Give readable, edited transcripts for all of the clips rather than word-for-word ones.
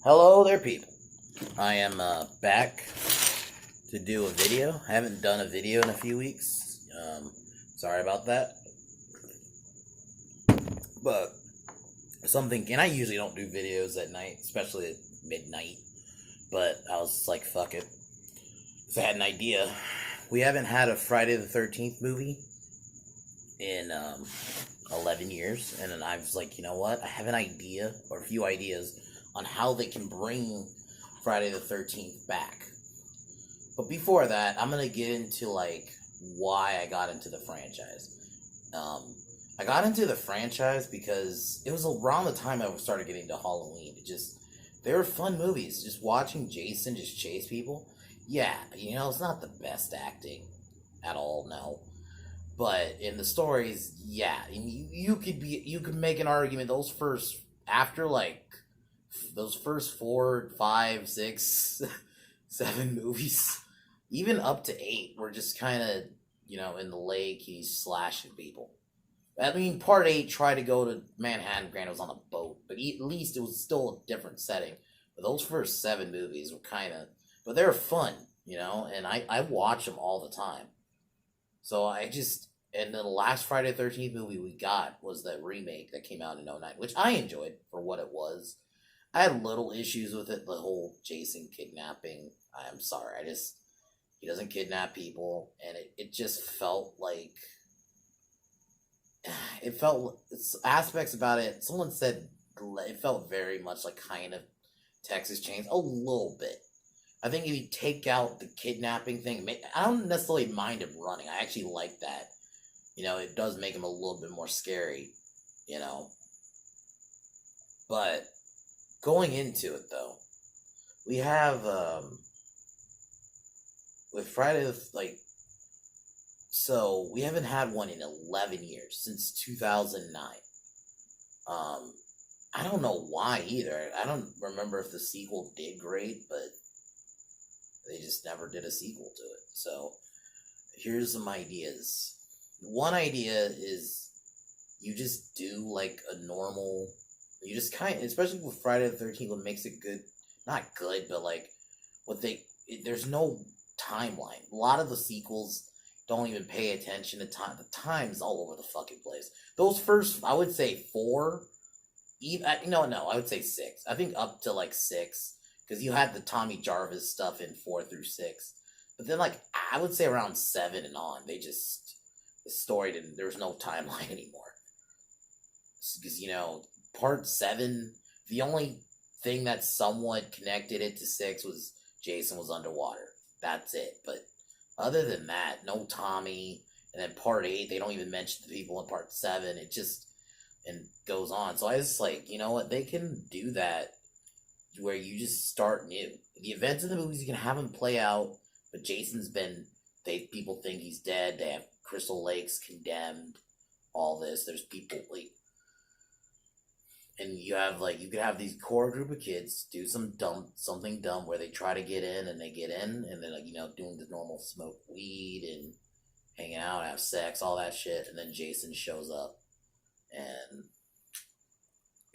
Hello there, people. I am back to do a video. I haven't done a video in a few weeks. Sorry about that. But something, and I usually don't do videos at night, especially at midnight. But I was like, fuck it. 'Cause I had an idea. We haven't had a Friday the 13th movie in 11 years. And then I was like, you know what? I have an idea, or a few ideas, on how they can bring Friday the 13th back. But before that, I'm gonna get into like why I got into the franchise. I got into the franchise because it was around the time I started getting to Halloween. They were fun movies. Just watching Jason just chase people. Yeah, it's not the best acting at all, no. But in the stories, yeah, and you could make an argument those first four, five, six, seven movies, even up to eight, were just kind of in the lake. He's slashing people. I mean, part eight tried to go to Manhattan. Granted, it was on a boat, but at least it was still a different setting. But those first seven movies were but they were fun, and I watch them all the time. So and then the last Friday the 13th movie we got was the remake that came out in '09, which I enjoyed for what it was. I had little issues with it, the whole Jason kidnapping. I'm sorry, he doesn't kidnap people, and it just felt like, aspects about it. Someone said it felt very much like kind of Texas Chains, a little bit. I think if you take out the kidnapping thing, I don't necessarily mind him running. I actually like that. It does make him a little bit more scary, you know. But going into it though, we have with so we haven't had one in 11 years, since 2009. I don't know why either. I don't remember if the sequel did great, but they just never did a sequel to it. So here's some ideas. One idea is you just do like a normal, you just especially with Friday the 13th, what makes it good, not good, but like there's no timeline. A lot of the sequels don't even pay attention to time. The time's all over the fucking place. Those first, I would say four, even, no, I would say six. I think up to like six, because you had the Tommy Jarvis stuff in 4 through 6. But then, like, I would say around 7 and on, the story didn't, there was no timeline anymore. Because, part 7, the only thing that somewhat connected it to 6 was Jason was underwater. That's it. But other than that, no Tommy. And then part 8, they don't even mention the people in part 7. It just, and goes on. So I was like, you know what, they can do that where you just start new. The events of the movies, you can have them play out, but people think he's dead. They have Crystal Lakes condemned, all this. There's people like, and you could have these core group of kids do something dumb where they try to get in, and they get in, and then doing the normal smoke weed and hanging out, have sex, all that shit, and then Jason shows up, and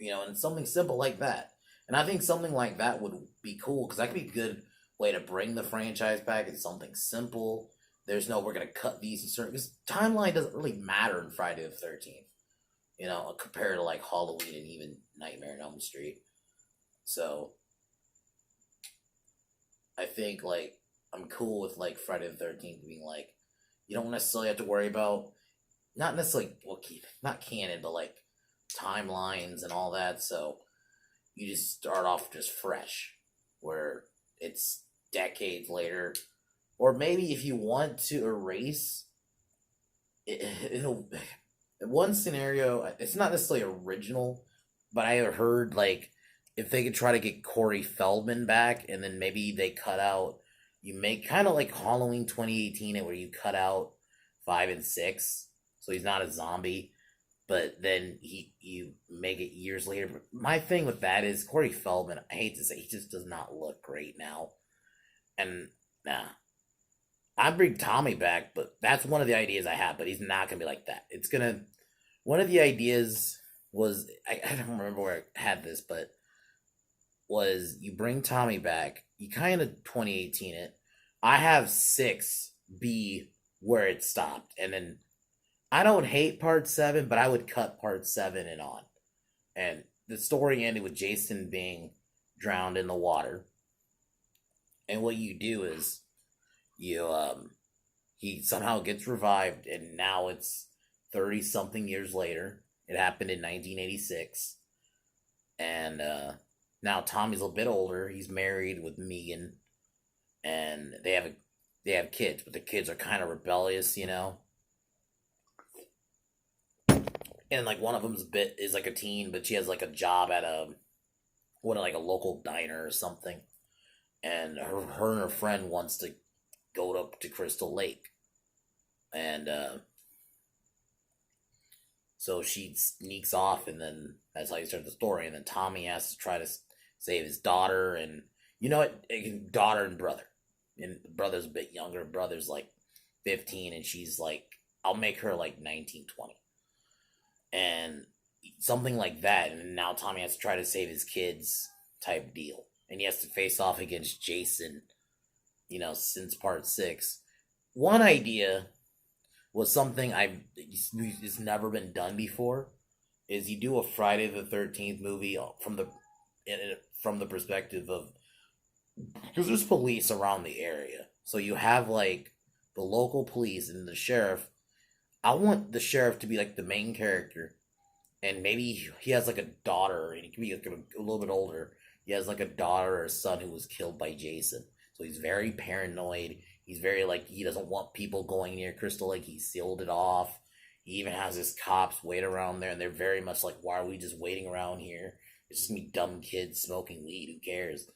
and something simple like that. And I think something like that would be cool, because that could be a good way to bring the franchise back. It's something simple. There's no, we're going to cut these and certain, because timeline doesn't really matter in Friday the 13th, compared to like Halloween and even Nightmare on Elm Street. So I think like I'm cool with like Friday the 13th being like, you don't necessarily have to worry about, not necessarily, well, not canon, but like timelines and all that. So you just start off just fresh, where it's decades later. Or maybe if you want to erase one scenario, it's not necessarily original, but I heard like if they could try to get Corey Feldman back, and then maybe they cut out, you make kind of like Halloween 2018, where you cut out 5 and 6, so he's not a zombie, but then you make it years later. But my thing with that is Corey Feldman, I hate to say, he just does not look great now. And nah, I'd bring Tommy back, but that's one of the ideas I have. But he's not gonna be like that. One of the ideas was, I don't remember where I had this, but was you bring Tommy back, you kind of 2018 it. I have 6 be where it stopped, and then I don't hate part 7, but I would cut part 7 and on. And the story ended with Jason being drowned in the water. And what you do is you he somehow gets revived, and now it's 30 something years later. It happened in 1986. And now Tommy's a bit older. He's married with Megan, and they have kids, but the kids are kind of rebellious, you know. And like one of them's is like a teen, but she has like a job at like a local diner or something. And her and her friend wants to go to Crystal Lake, and so she sneaks off, and then that's how you start the story. And then Tommy has to try to save his daughter, and you know what? Daughter and brother, and the brother's a bit younger. Brother's like 15, and she's like, I'll make her like 19, 20, and something like that. And now Tommy has to try to save his kids, type deal, and he has to face off against Jason. You know, since part 6, one idea was something it's never been done before. Is you do a Friday the 13th movie from the perspective of, because there's police around the area, so you have like the local police and the sheriff. I want the sheriff to be like the main character, and maybe he has like a daughter, and he can be like a little bit older. He has like a daughter or a son who was killed by Jason, so he's very paranoid. He's very like, he doesn't want people going near Crystal Lake. He sealed it off. He even has his cops wait around there, and they're very much like, why are we just waiting around here? It's just gonna be dumb kids smoking weed. Who cares?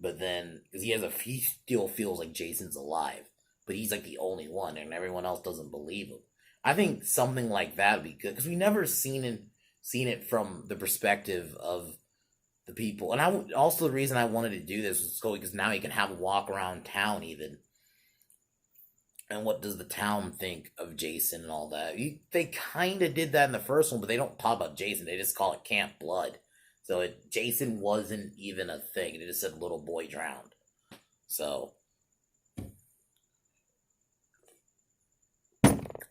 But then, because he still feels like Jason's alive, but he's like the only one, and everyone else doesn't believe him. I think something like that would be good, because we never seen it from the perspective of the people. And also the reason I wanted to do this was because now you can have a walk around town even. And what does the town think of Jason and all that? They kind of did that in the first one, but they don't talk about Jason. They just call it Camp Blood. So Jason wasn't even a thing. They just said little boy drowned. So,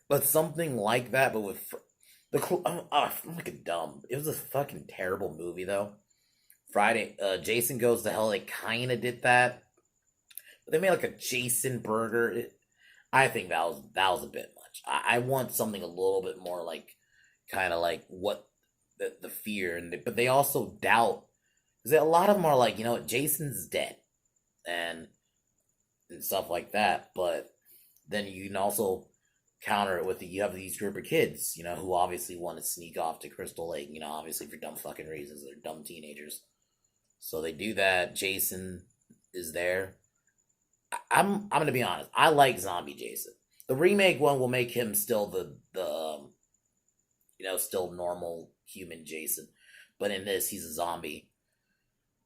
but something like that, but with I'm like a dumb. It was a fucking terrible movie though. Friday, Jason Goes to Hell. They kind of did that, but they made like a Jason burger. I think that was a bit much. I want something a little bit more like, kind of like what the fear, but they also doubt, because a lot of them are like, you know what, Jason's dead, and stuff like that. But then you can also counter it with you have these group of kids, you know, who obviously want to sneak off to Crystal Lake, you know, obviously for dumb fucking reasons. They're dumb teenagers, so they do that. Jason is there. I'm gonna be honest. I like Zombie Jason. The remake one will make him still still normal human Jason, but in this he's a zombie.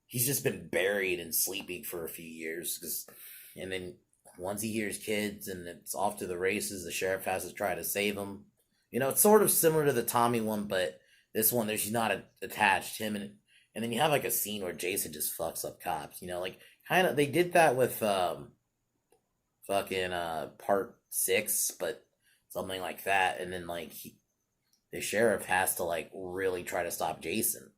He's just been buried and sleeping for a few years, and then once he hears kids and it's off to the races, the sheriff has to try to save him. You know, it's sort of similar to the Tommy one, but this one she's not attached him, and then you have like a scene where Jason just fucks up cops. You know, like kind of they did that with fucking part 6, but something like that, and then like the sheriff has to like really try to stop Jason.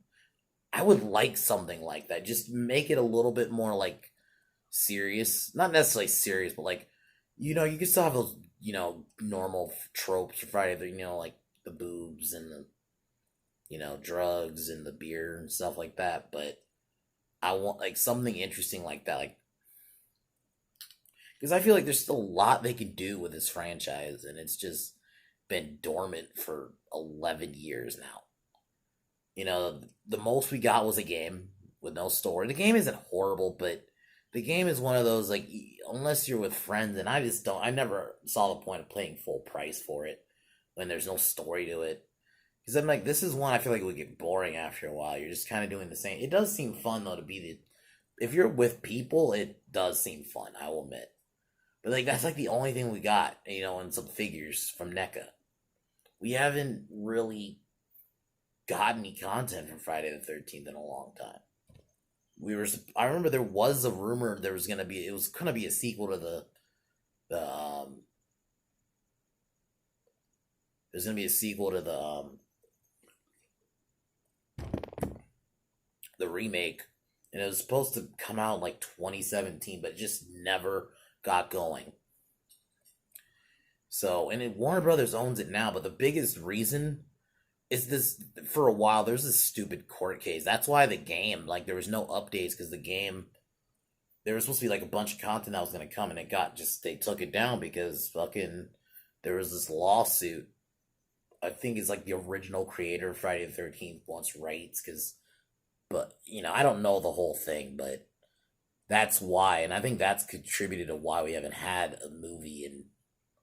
I would like something like that. Just make it a little bit more like serious, not necessarily serious, but like, you know, you can still have those, you know, normal tropes for Friday, you know, like the boobs and the, you know, drugs and the beer and stuff like that. But I want like something interesting like that, like, because I feel like there's still a lot they can do with this franchise, and it's just been dormant for 11 years now. You know, the most we got was a game with no story. The game isn't horrible, but the game is one of those, like, unless you're with friends, and I never saw the point of paying full price for it when there's no story to it. Because I'm like, this is one I feel like it would get boring after a while. You're just kind of doing the same. It does seem fun, though, if you're with people, it does seem fun, I will admit. But, like, that's, like, the only thing we got, you know, and some figures from NECA. We haven't really got any content from Friday the 13th in a long time. I remember there was a rumor it was gonna be a sequel to the there's gonna be a sequel to the remake, and it was supposed to come out in like 2017, but it just never got going. So, Warner Brothers owns it now, but the biggest reason is this: for a while there's this stupid court case. That's why the game, like, there was no updates because the game, there was supposed to be like a bunch of content that was going to come, and they took it down because fucking there was this lawsuit. I think it's like the original creator of Friday the 13th wants rights but I don't know the whole thing, but that's why, and I think that's contributed to why we haven't had a movie in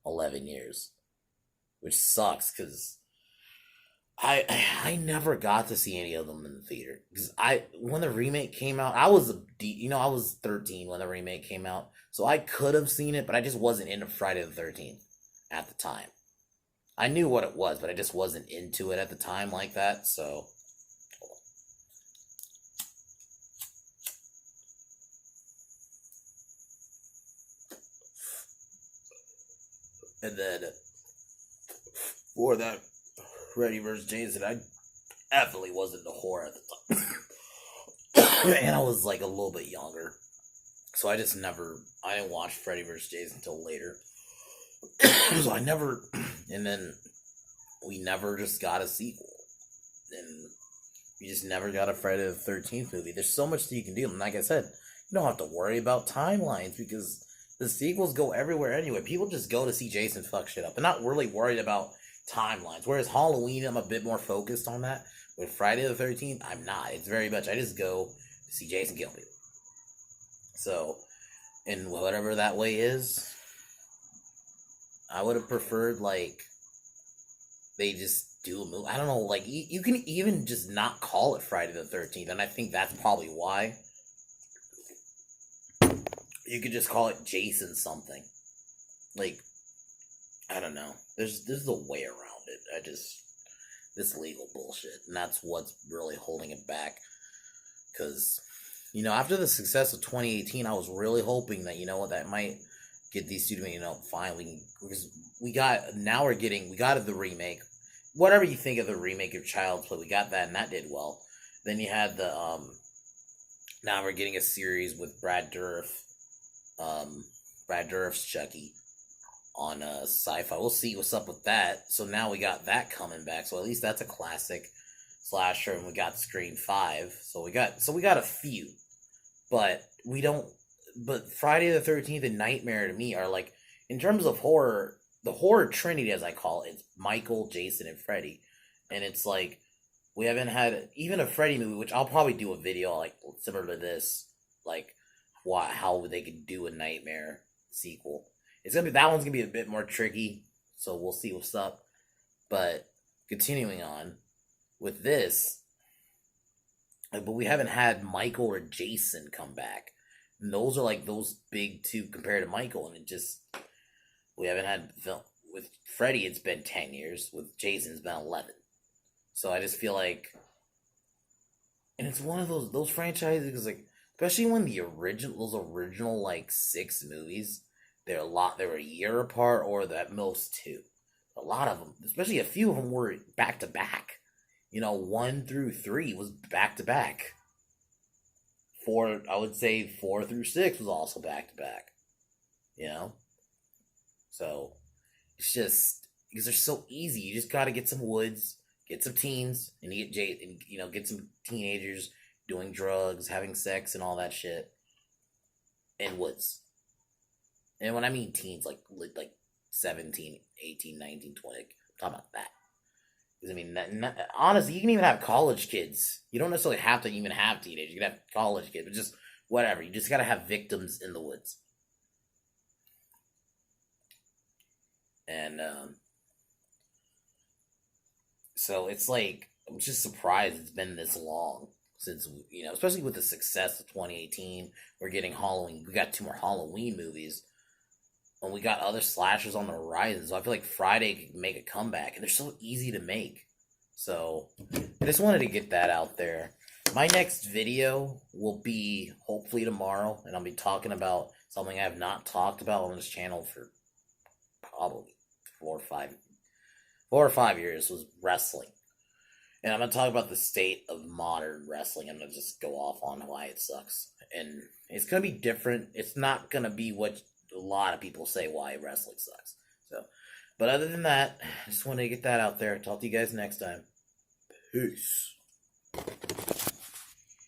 11 years, which sucks because I never got to see any of them in the theater because when the remake came out, I was I was 13 when the remake came out, so I could have seen it, but I just wasn't into Friday the 13th at the time. I knew what it was, but I just wasn't into it at the time like that. So, and then for that Freddy vs. Jason, I definitely wasn't into horror at the time. And I was like a little bit younger. So I didn't watch Freddy vs. Jason until later. So and then we never just got a sequel. And we just never got a Friday the 13th movie. There's so much that you can do. And like I said, you don't have to worry about timelines because the sequels go everywhere anyway. People just go to see Jason fuck shit up. They're not really worried about timelines. Whereas Halloween, I'm a bit more focused on that. With Friday the 13th, I'm not. It's very much, I just go to see Jason kill people. So, in whatever that way is, I would have preferred, like, they just do a movie. I don't know, like, you can even just not call it Friday the 13th, and I think that's probably why. You could just call it Jason something. Like, I don't know. There's a way around it. This legal bullshit, and that's what's really holding it back. Because, after the success of 2018, I was really hoping that, that might get these two to, fine, because we got the remake. Whatever you think of the remake of Child's Play, we got that, and that did well. Then you had now we're getting a series with Brad Dourif's Chucky on Sci-Fi. We'll see what's up with that. So now we got that coming back. So at least that's a classic slasher, and we got Scream 5. So we got a few, but But Friday the 13th and Nightmare to me are like, in terms of horror, the horror trinity as I call it, it's Michael, Jason, and Freddy, and it's like we haven't had even a Freddy movie, which I'll probably do a video like similar to this, like how they could do a Nightmare sequel. That one's gonna be a bit more tricky, so we'll see what's up. But continuing on with this, but we haven't had Michael or Jason come back. And those are like those big two compared to Michael, and we haven't had film with Freddy. It's been 10 years. With Jason, it's been 11. So I just feel like, and it's one of those franchises, like, especially when those original like 6 movies, they were a year apart or at most 2. A lot of them, especially a few of them, were back to back. 1 through 3 was back to back. 4, I would say 4 through 6 was also back to back. So it's just because they're so easy. You just got to get some woods, get some teens, and get some teenagers doing drugs, having sex, and all that shit in woods. And when I mean teens, like 17, 18, 19, 20, I'm talking about that. Because, I mean, honestly, you can even have college kids. You don't necessarily have to even have teenagers. You can have college kids, but just whatever. You just got to have victims in the woods. And so it's like, I'm just surprised it's been this long since, especially with the success of 2018. We're getting Halloween. We got 2 more Halloween movies. And we got other slashers on the horizon. So I feel like Friday could make a comeback. And they're so easy to make. So I just wanted to get that out there. My next video will be hopefully tomorrow, and I'll be talking about something I have not talked about on this channel for probably 4 or 5 years, was wrestling. And I'm going to talk about the state of modern wrestling. I'm going to just go off on why it sucks. And it's going to be different. It's not going to be what a lot of people say why wrestling sucks. So, but other than that, I just wanted to get that out there. Talk to you guys next time. Peace.